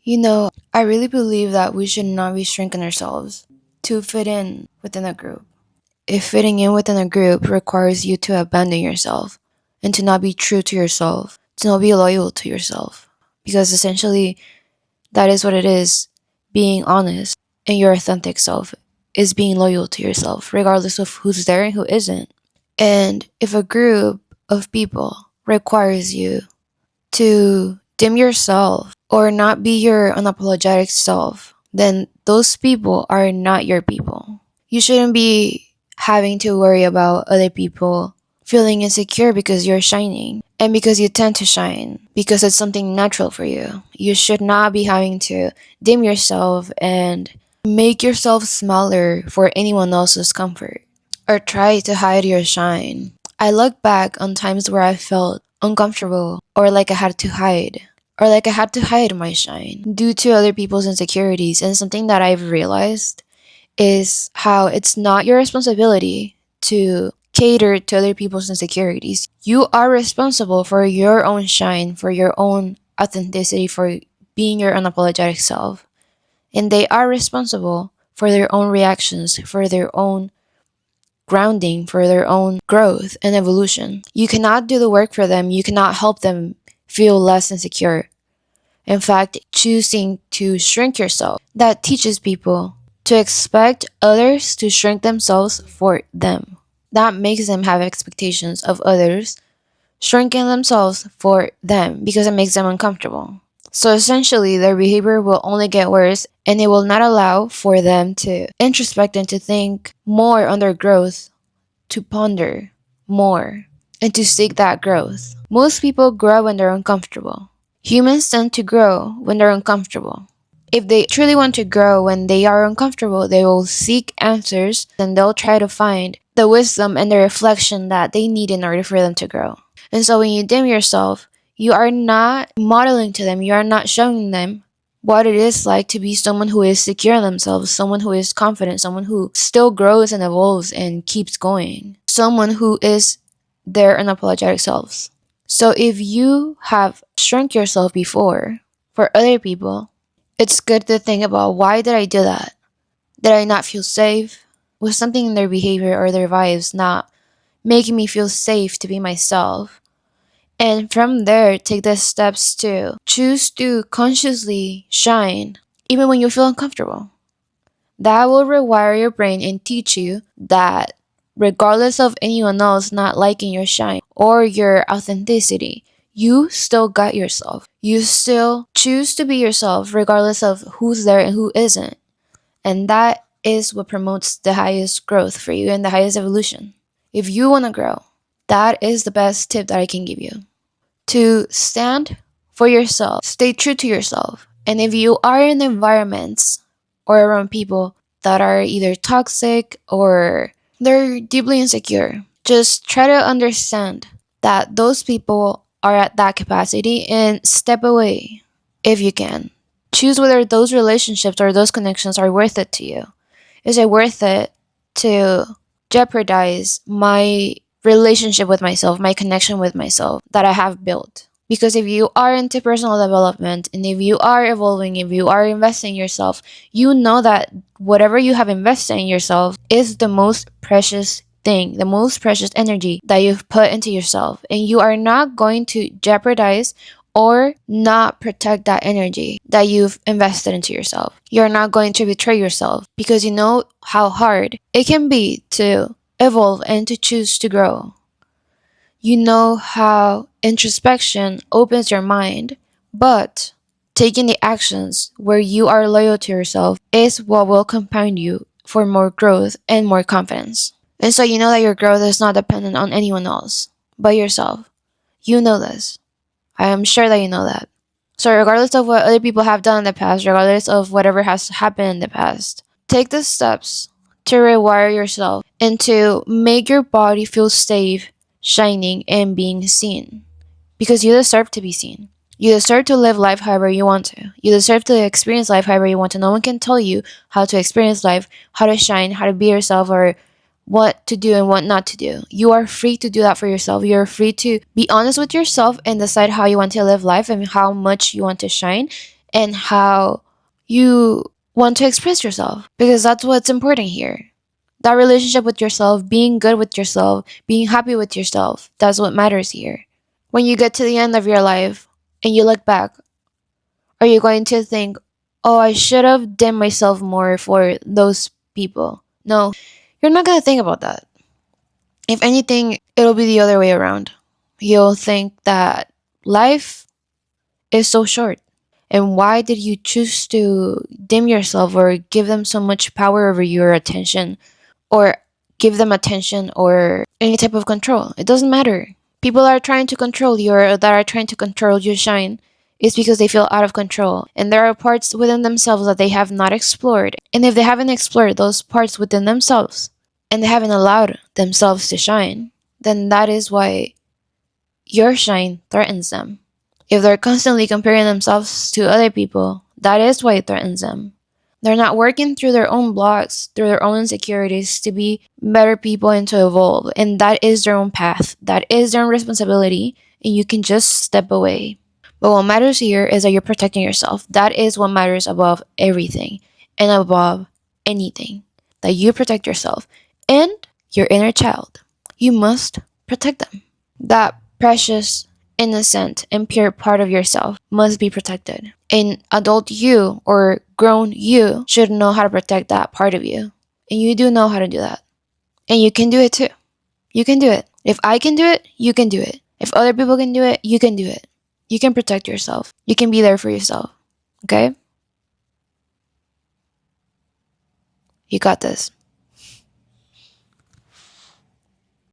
I really believe that we should not be shrinking ourselves to fit in within a group. If fitting in within a group requires you to abandon yourself and to not be true to yourself, to not be loyal to yourself, because essentially that is what it is. Being honest and your authentic self is being loyal to yourself, regardless of who's there and who isn't. And if a group of people requires you to dim yourself or not be your unapologetic self, then those people are not your people. You shouldn't be having to worry about other people feeling insecure because you're shining and because you tend to shine, because it's something natural for you. You should not be having to dim yourself and make yourself smaller for anyone else's comfort or try to hide your shine. I look back on times where I felt uncomfortable or like I had to hide. Or like I had to hide my shine due to other people's insecurities. And something that I've realized is how it's not your responsibility to cater to other people's insecurities. You are responsible for your own shine, for your own authenticity, for being your unapologetic self. And they are responsible for their own reactions, for their own grounding, for their own growth and evolution. You cannot do the work for them, you cannot help them feel less insecure. In fact, choosing to shrink yourself, that teaches people to expect others to shrink themselves for them. That makes them have expectations of others shrinking themselves for them because it makes them uncomfortable. So essentially, their behavior will only get worse and it will not allow for them to introspect and to think more on their growth, to ponder more, and to seek that growth. Most people grow when they're uncomfortable. Humans tend to grow when they're uncomfortable. If they truly want to grow when they are uncomfortable, they will seek answers and they'll try to find the wisdom and the reflection that they need in order for them to grow. And so when you dim yourself, you are not modeling to them, you are not showing them what it is like to be someone who is secure in themselves, someone who is confident, someone who still grows and evolves and keeps going, someone who is their unapologetic selves. So if you have shrunk yourself before for other people, it's good to think about, why did I do that? Did I not feel safe? Was something in their behavior or their vibes not making me feel safe to be myself? And from there, take the steps to choose to consciously shine even when you feel uncomfortable. That will rewire your brain and teach you that regardless of anyone else not liking your shine or your authenticity, you still got yourself. You still choose to be yourself regardless of who's there and who isn't. And that is what promotes the highest growth for you and the highest evolution. If you want to grow, that is the best tip that I can give you. To stand for yourself, stay true to yourself. And if you are in environments or around people that are either toxic or they're deeply insecure, just try to understand that those people are at that capacity and step away if you can. Choose whether those relationships or those connections are worth it to you. Is it worth it to jeopardize my relationship with myself, my connection with myself that I have built? Because if you are into personal development and if you are evolving, if you are investing in yourself, you know that whatever you have invested in yourself is the most precious thing, the most precious energy that you've put into yourself. And you are not going to jeopardize or not protect that energy that you've invested into yourself. You're not going to betray yourself because you know how hard it can be to evolve and to choose to grow. You know how introspection opens your mind, but taking the actions where you are loyal to yourself is what will compound you for more growth and more confidence. And so you know that your growth is not dependent on anyone else but yourself. You know this. I am sure that you know that. So regardless of what other people have done in the past, regardless of whatever has happened in the past, take the steps to rewire yourself and to make your body feel safe, shining, and being seen. Because you deserve to be seen. You deserve to live life however you want to. You deserve to experience life however you want to. No one can tell you how to experience life, how to shine, how to be yourself, or what to do and what not to do. You are free to do that for yourself. You're free to be honest with yourself and decide how you want to live life and how much you want to shine and how you want to express yourself, because that's what's important here. That relationship with yourself, being good with yourself, being happy with yourself, that's what matters here. When you get to the end of your life and you look back, are you going to think, oh, I should have done myself more for those people? No, you're not going to think about that. If anything, it'll be the other way around. You'll think that life is so short. And why did you choose to dim yourself or give them so much power over your attention, or give them attention or any type of control? It doesn't matter. People are trying to control you, or that are trying to control your shine, is because they feel out of control. And there are parts within themselves that they have not explored. And if they haven't explored those parts within themselves, and they haven't allowed themselves to shine, then that is why your shine threatens them. If they're constantly comparing themselves to other people, that is why it threatens them. They're not working through their own blocks, through their own insecurities to be better people and to evolve. And that is their own path. That is their own responsibility. And you can just step away. But what matters here is that you're protecting yourself. That is what matters above everything and above anything. That you protect yourself and your inner child. You must protect them. That precious, innocent, and pure part of yourself must be protected. An adult you or grown you should know how to protect that part of you. And you do know how to do that. And you can do it too. You can do it. If I can do it, you can do it. If other people can do it, you can do it. You can protect yourself. You can be there for yourself. Okay? You got this.